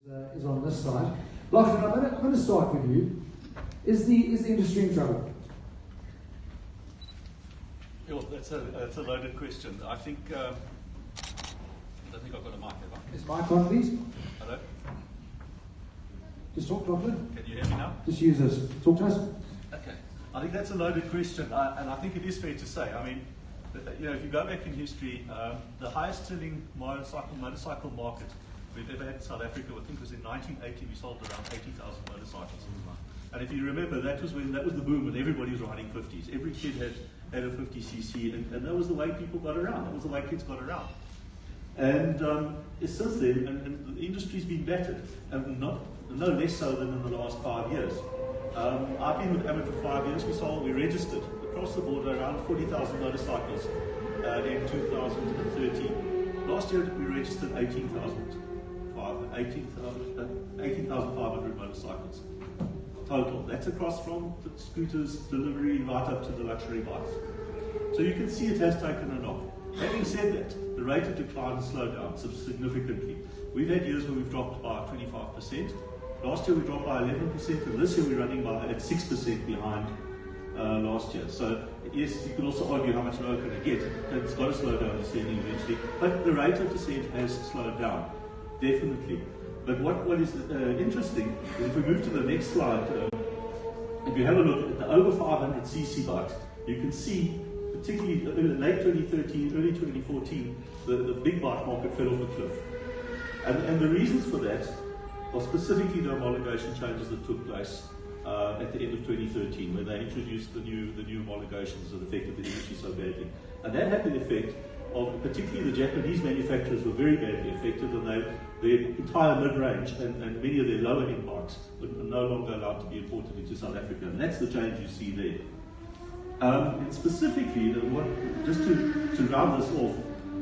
Is on this side. Lachlan, I'm going to start with you. Is the industry in trouble? That's a loaded question. I think I don't think I've got a mic. Have I? Is mic on, please? Hello? Just talk, Lachlan. Can you hear me now? Just use this. Talk to us. Okay. I think that's a loaded question, and I think it is fair to say. I mean, if you go back in history, the highest selling motorcycle market we've ever had in South Africa, I think, was in 1980. We sold around 80,000 motorcycles. And if you remember, that was the boom when everybody was riding 50s. Every kid had a 50cc, and that was the way people got around. That was the way kids got around. And since then, and the industry's been battered, and no less so than in the last 5 years. I've been with Amit for 5 years. We registered across the board around 40,000 motorcycles in 2013. Last year we registered 18,500 motorcycles total. That's across from the scooters, delivery, right up to the luxury bikes. So you can see it has taken a knock. Having said that, the rate of decline has slowed down significantly. We've had years where we've dropped by 25%. Last year we dropped by 11%, and this year we're running at 6% behind last year. So yes, you can also argue how much lower can it get. It's got to slow down descending eventually. But the rate of descent has slowed down, definitely. But what is interesting is if we move to the next slide, if you have a look at the over 500cc bikes, you can see, particularly in late 2013, early 2014, the big bike market fell off a cliff. And the reasons for that are specifically the homologation changes that took place at the end of 2013, where they introduced the new homologations that affected the industry so badly. And that had the effect of, particularly the Japanese manufacturers were very badly affected, and their entire mid-range and many of their lower-end bikes were no longer allowed to be imported into South Africa. And that's the change you see there. And specifically, just to round this off,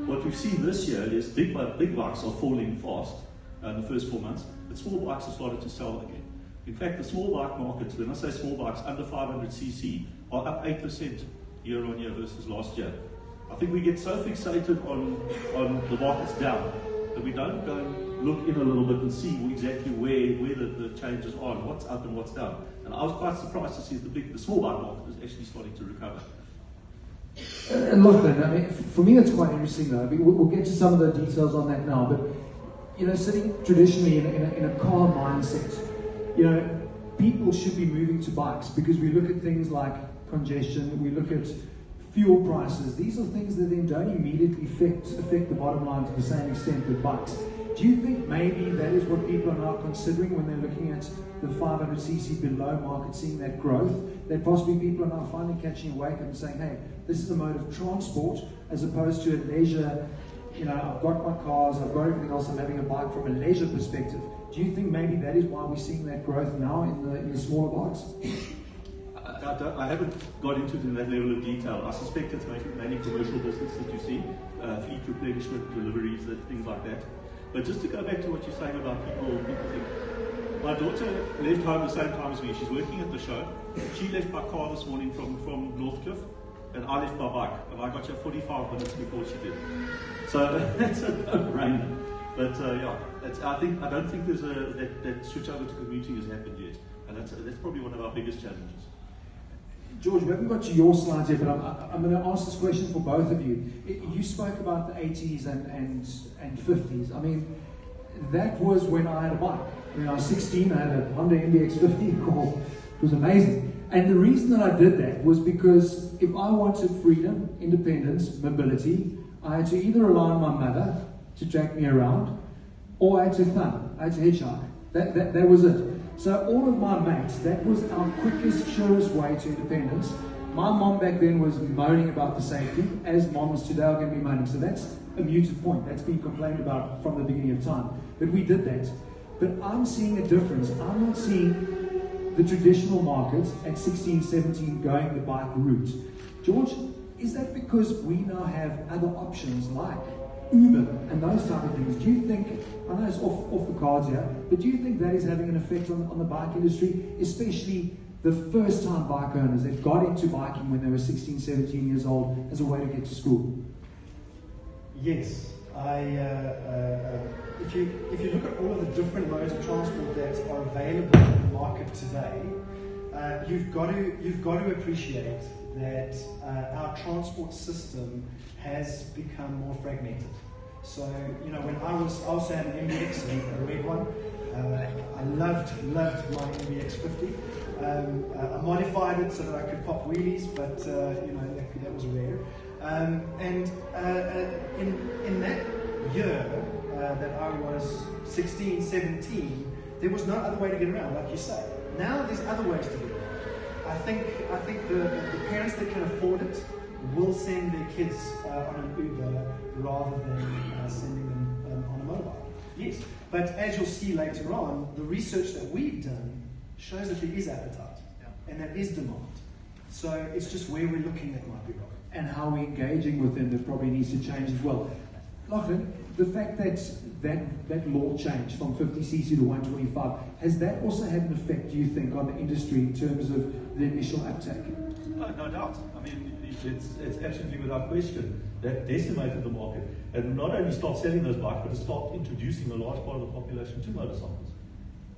what we've seen this year is big bikes are falling fast in the first 4 months, but small bikes have started to sell again. In fact, the small bike markets, when I say small bikes under 500cc, are up 8% year on year versus last year. I think we get so fixated on the market's down that we don't go and look in a little bit and see exactly where the changes are and what's up and what's down. And I was quite surprised to see the small bike market is actually starting to recover. And Lachlan, I mean, for me that's quite interesting though. We'll get to some of the details on that now, but sitting traditionally in a car mindset, people should be moving to bikes because we look at things like congestion, we look at fuel prices. These are things that then don't immediately affect the bottom line to the same extent with bikes. Do you think maybe that is what people are now considering when they're looking at the 500cc below market, seeing that growth, that possibly people are now finally catching a wake up and saying, hey, this is a mode of transport as opposed to a leisure, I've got my cars, I've got everything else, I'm having a bike from a leisure perspective. Do you think maybe that is why we're seeing that growth now in the smaller bikes? I haven't got into it in that level of detail. I suspect it's mainly commercial business that you see, fleet replenishment, deliveries, things like that. But just to go back to what you're saying about people think. My daughter left home the same time as me. She's working at the show. She left by car this morning from Northcliffe, and I left by bike. And I got here 45 minutes before she did. So that's a no-brainer. But I don't think there's that switch over to commuting has happened yet, and that's probably one of our biggest challenges. George, we haven't got to your slides yet, but I'm going to ask this question for both of you. You spoke about the 80s and 50s. I mean, that was when I had a bike. When I was 16, I had a Honda MBX 50. It was amazing. And the reason that I did that was because if I wanted freedom, independence, mobility, I had to either rely on my mother to drag me around, or I had to thumb, I had to hitchhike. That was it. So all of my mates, that was our quickest, surest way to independence. My mom back then was moaning about the safety, as moms today are going to be moaning. So that's a muted point. That's been complained about from the beginning of time. But we did that. But I'm seeing a difference. I'm not seeing the traditional market at 16, 17 going the bike route. George, is that because we now have other options like Uber and those type of things? Do you think, I know it's off the cards here, but do you think that is having an effect on the bike industry, especially the first time bike owners that got into biking when they were 16, 17 years old as a way to get to school? Yes, if you look at all of the different modes of transport that are available in the market today, you've got to appreciate that our transport system has become more fragmented. So, when I also had an MBX, a red one. I loved my MBX 50. I modified it so that I could pop wheelies, but that was rare. In that year that I was 16, 17, there was no other way to get around, like you say. Now there's other ways to get around. I think the parents that can afford it will send their kids on an Uber rather than sending them on a mobile. Yes, but as you'll see later on, the research that we've done shows that there is appetite and there is demand. So it's just where we're looking that might be wrong. And how we're engaging with them that probably needs to change as well. Lachlan, the fact that law changed from 50cc to 125, has that also had an effect, do you think, on the industry in terms of the initial uptake? No doubt. I mean, it's absolutely without question. That decimated the market. And not only start selling those bikes, but to start introducing a large part of the population to motorcycles.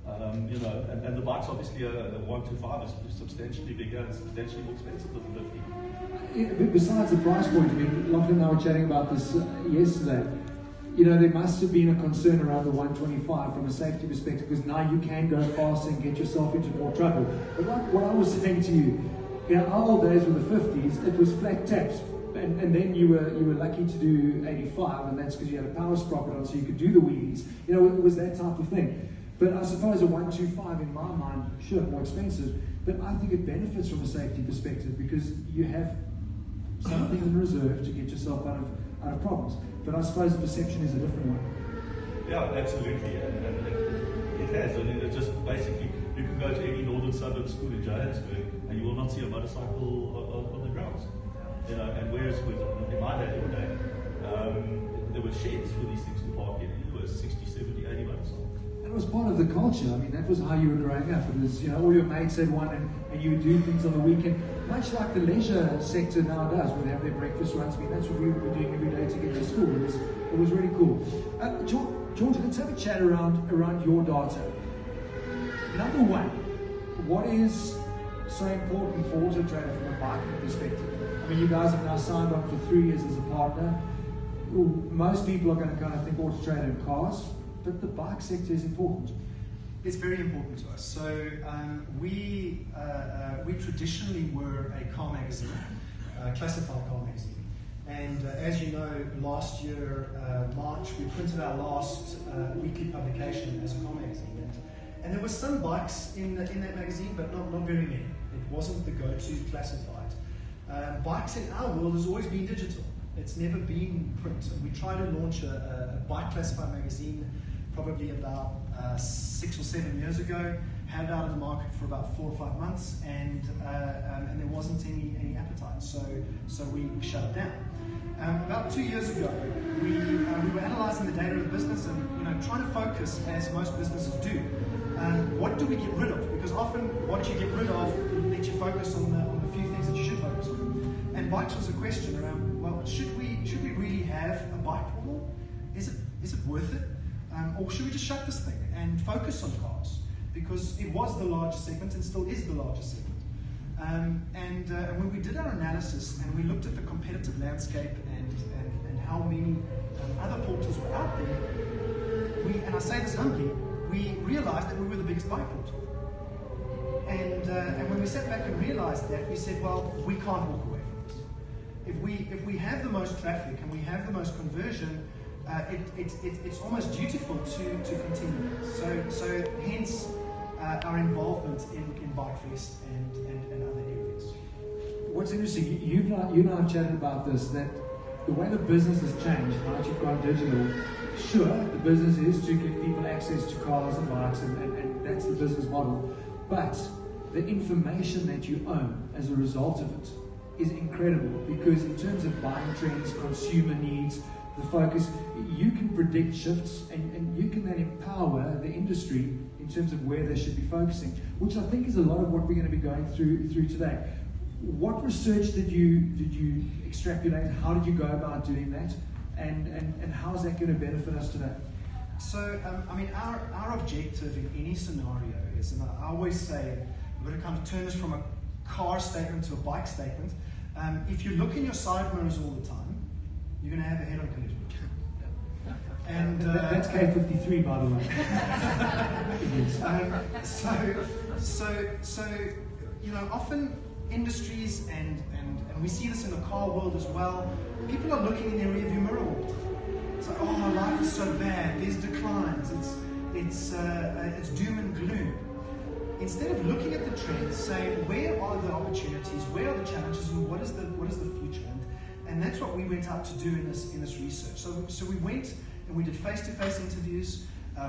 And the bikes obviously the 125 is substantially bigger and substantially more expensive than the 50. Yeah, besides the price point, I mean, Lachlan and I were chatting about this yesterday. There must have been a concern around the 125 from a safety perspective, because now you can go fast and get yourself into more trouble. But like what I was saying to you, our old days with the 50s, it was flat taps. And then you were lucky to do 85, and that's because you had a power sprocket on, so you could do the wheelies. It was that type of thing. But I suppose a 125, in my mind, sure, more expensive, but I think it benefits from a safety perspective because you have something in reserve to get yourself out of problems. But I suppose the perception is a different one. Yeah, absolutely, and it has. I mean, it's just basically, you can go to any northern suburb school in Johannesburg, and you will not see a motorcycle on the grounds. And whereas in my day, there were sheds for these things to park in. There were 60, 70, 80 motorcycles. And it was part of the culture. I mean, that was how you were growing up. It was, all your mates had one, and you would do things on the weekend, much like the leisure sector now does, where they have their breakfast runs. I mean, that's what we were doing every day to get to school. It was really cool. George, let's have a chat around your data. Number one, what is so important for AutoTrader from a biking perspective? I mean, you guys have now signed on for 3 years as a partner. Most people are going to kind of think AutoTrader and cars, but the bike sector is important. It's very important to us. So we traditionally were a car magazine, classified car magazine. And as you know, last year, March, we printed our last weekly publication as a car magazine. And there were some bikes in that magazine, but not very many. It wasn't the go-to classified. Bikes in our world has always been digital. It's never been print. And we tried to launch a bike classified magazine probably about 6 or 7 years ago, had it out in the market for about 4 or 5 months, and there wasn't any appetite, so we shut it down. About 2 years ago, we were analysing the data of the business and trying to focus, as most businesses do. What do we get rid of? Because often what you get rid of lets you focus on the few things that you should focus on. And bikes was a question around, well, should we really have a bike portal? Is it worth it? Or should we just shut this thing and focus on cars? Because it was the largest segment and still is the largest segment. And when we did our analysis and we looked at the competitive landscape and how many other portals were out there, and I say this humbly, we realized that we were the biggest bike portal. And when we sat back and realized that, we said, well, we can't walk away from this. If we have the most traffic and we have the most conversion, it's almost dutiful to continue. So hence our involvement in BikeFest and other areas. What's interesting, you and I have chatted about this, that the way the business has changed, now that you've gone digital, sure, the business is to give people access to cars and bikes, and that's the business model. But the information that you own as a result of it is incredible, because in terms of buying trends, consumer needs, the focus, you can predict shifts and you can then empower the industry in terms of where they should be focusing, which I think is a lot of what we're going to be going through today. What research did you extrapolate? How did you go about doing that? And how is that going to benefit us today? So, I mean, our objective in any scenario is, and I always say, we're going to kind of turn this from a car statement to a bike statement. If you look in your side mirrors all the time, you're going to have a head-on collision. And that's K53, by the way. So you know, often industries and we see this in the car world as well. People are looking in their rearview mirror all the time. It's like, oh, life is so bad. There's declines. It's doom and gloom. Instead of looking at the trends, saying where are the opportunities, where are the challenges, and what is the future? And that's what we went out to do in this research. So we went and we did face-to-face interviews.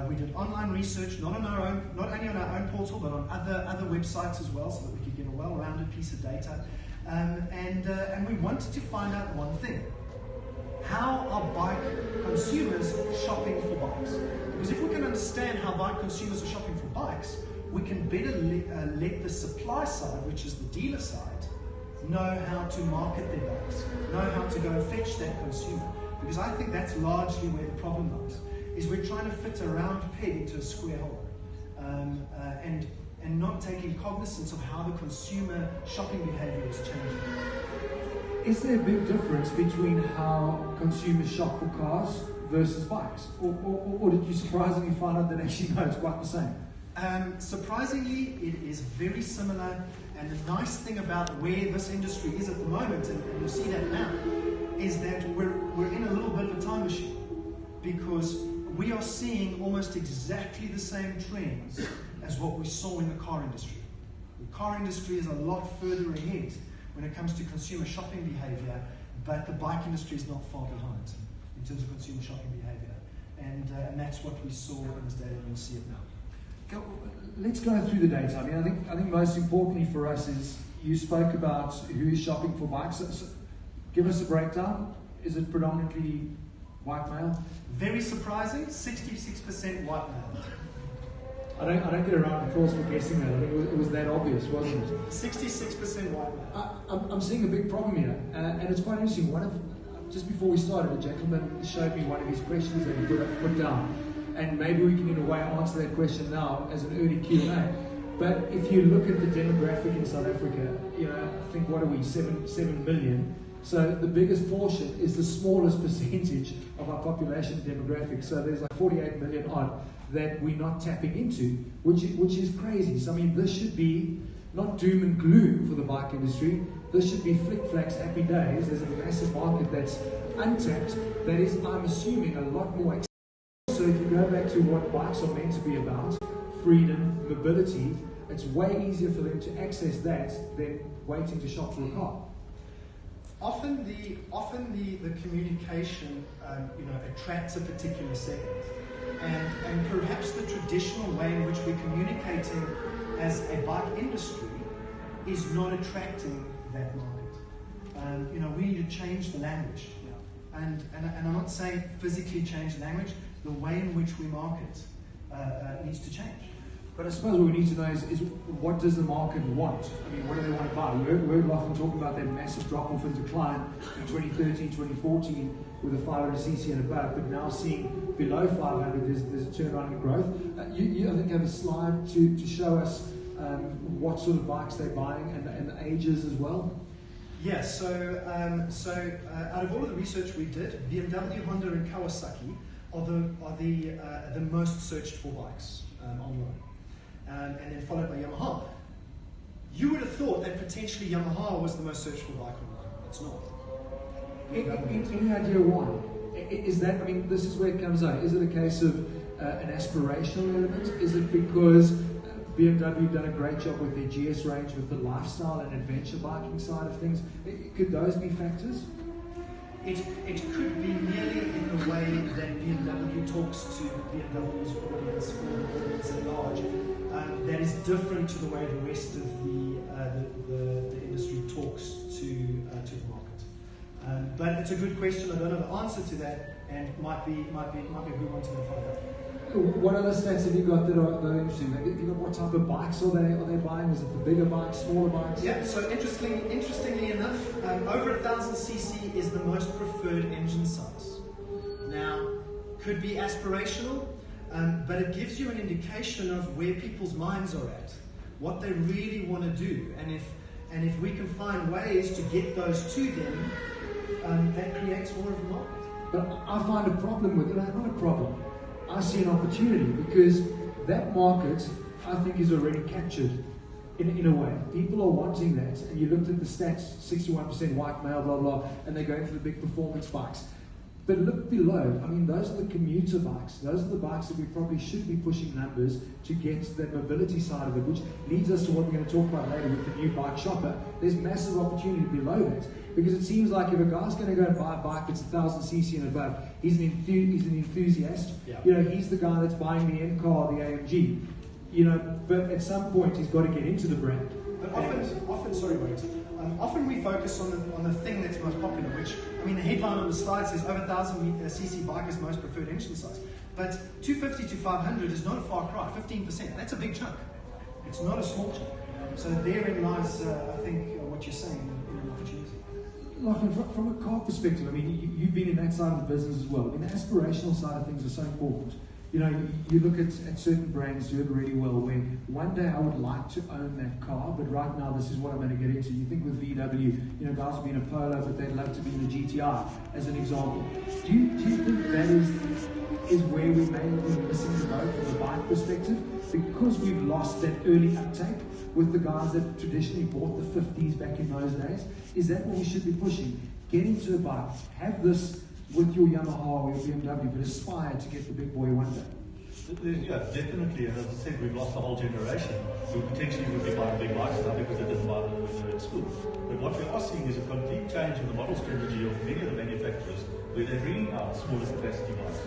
We did online research, not only on our own portal, but on other websites as well, so that we could get a well-rounded piece of data. And we wanted to find out one thing: how are bike consumers shopping for bikes? Because if we can understand how bike consumers are shopping for bikes, we can better let the supply side, which is the dealer side, know how to market their bikes, know how to go and fetch that consumer. Because I think that's largely where the problem lies, is we're trying to fit a round peg into a square hole, and not taking cognizance of how the consumer shopping behavior is changing. Is there a big difference between how consumers shop for cars versus bikes? Or did you surprisingly find out that actually no, it's quite the same? Surprisingly, it is very similar, and the nice thing about where this industry is at the moment, and you'll see that now, is that we're in a little bit of a time machine, because we are seeing almost exactly the same trends as what we saw in the car industry. The car industry is a lot further ahead when it comes to consumer shopping behavior, but the bike industry is not far behind in terms of consumer shopping behavior. And that's what we saw in this data, and you'll see it now. Let's go through the data. I mean, I think most importantly for us is you spoke about who is shopping for bikes. So give us a breakdown. Is it predominantly white male? Very surprising, 66% white male. I don't get around applause for guessing that. I think it was that obvious, wasn't it? 66% white male. I'm seeing a big problem here, and it's quite interesting. Just before we started, a gentleman showed me one of his questions that he put down, and maybe we can in a way answer that question now as an early Q&A. But if you look at the demographic in South Africa, you know, I think what are we, 7 million? So the biggest portion is the smallest percentage of our population demographic. So there's like 48 million odd that we're not tapping into, which is crazy. So I mean, this should be not doom and gloom for the bike industry. This should be flick flacks, happy days. There's a massive market that's untapped. That is, I'm assuming, a lot more. So if you go back to what bikes are meant to be about, freedom, mobility, it's way easier for them to access that than waiting to shop for a car. Often the communication attracts a particular segment, and perhaps the traditional way in which we're communicating as a bike industry is not attracting that market. We need to change the language, and I'm not saying physically change the language. The way in which we market needs to change. But I suppose what we need to know is what does the market want? I mean, what do they want to buy? We heard often talking about that massive drop-off and decline in 2013, 2014 with a 500cc and above, but now seeing below 500, there's a turnaround in growth. You I think have a slide to show us what sort of bikes they're buying and the ages as well. Yeah, so out of all of the research we did, BMW, Honda, and Kawasaki are the most searched for bikes online. And then followed by Yamaha. You would have thought that potentially Yamaha was the most searched for bike online. It's not. Any idea why? Is that, I mean, this is where it comes out. Is it a case of an aspirational element? Is it because BMW done a great job with their GS range, with the lifestyle and adventure biking side of things? Could those be factors? It could be merely in the way that BMW talks to BMW's audience, or the audience at large. That is different to the way the rest of the industry talks to the market. But it's a good question. I don't know the answer to that, and might be a good one to find out. What other stats have you got that are interesting? Have you got what type of bikes are they buying? Is it the bigger bikes, smaller bikes? Yeah, so interestingly enough, over 1,000cc is the most preferred engine size. Now, could be aspirational. But it gives you an indication of where people's minds are at, what they really want to do, and if we can find ways to get those to them, that creates more of a market. But I find a problem with it. Not a problem. I see an opportunity because that market, I think, is already captured in a way. People are wanting that. And you looked at the stats, 61% white male, blah, blah, and they're going for the big performance bikes. But look below. I mean, those are the commuter bikes. Those are the bikes that we probably should be pushing numbers to get that mobility side of it, which leads us to what we're going to talk about later with the new bike shopper. There's massive opportunity below that. Because it seems like if a guy's going to go and buy a bike that's 1000cc and above, he's an enthusiast. Yeah. You know, he's the guy that's buying the M car, the AMG. You know, but at some point he's got to get into the brand. But often we focus on the thing that's most popular, which, I mean, the headline on the slide says over 1000cc bike is most preferred engine size. But 250 to 500 is not a far cry, 15%. That's a big chunk. It's not a small chunk. So therein lies, I think, what you're saying in an opportunity. Lachlan, from a car perspective, I mean, you've been in that side of the business as well. I mean, the aspirational side of things are so important. You know, you look at certain brands do it really well, where one day I would like to own that car, but right now this is what I'm going to get into. You think with VW, you know, guys will be in a Polo, but they'd love to be in the GTI, as an example. Do you think that is where we may be missing the boat from a bike perspective? Because we've lost that early uptake with the guys that traditionally bought the 50s back in those days? Is that what we should be pushing? Get into a bike, have this with your Yamaha or your BMW, but aspire to get the big boy one day. Yeah, definitely. And as I said, we've lost a whole generation who potentially would be buying big bikes now because they didn't buy them when they were at school. But what we are seeing is a complete change in the model strategy of many of the manufacturers where they're bringing out smaller capacity bikes.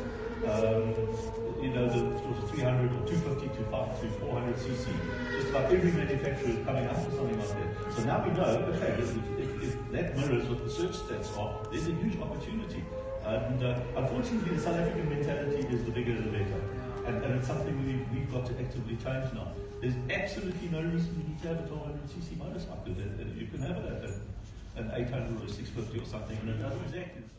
You know, the sort of 300 or 250 to 400cc. Just about every manufacturer is coming out with something like that. So now we know, okay, if that mirrors what the search stats are, there's a huge opportunity. And unfortunately, the South African mentality is the bigger the better. And it's something we've got to actively change now. There's absolutely no reason you need to have a 1200cc motorcycle. You can have it at an 800 or a 650 or something, and it does exactly the same.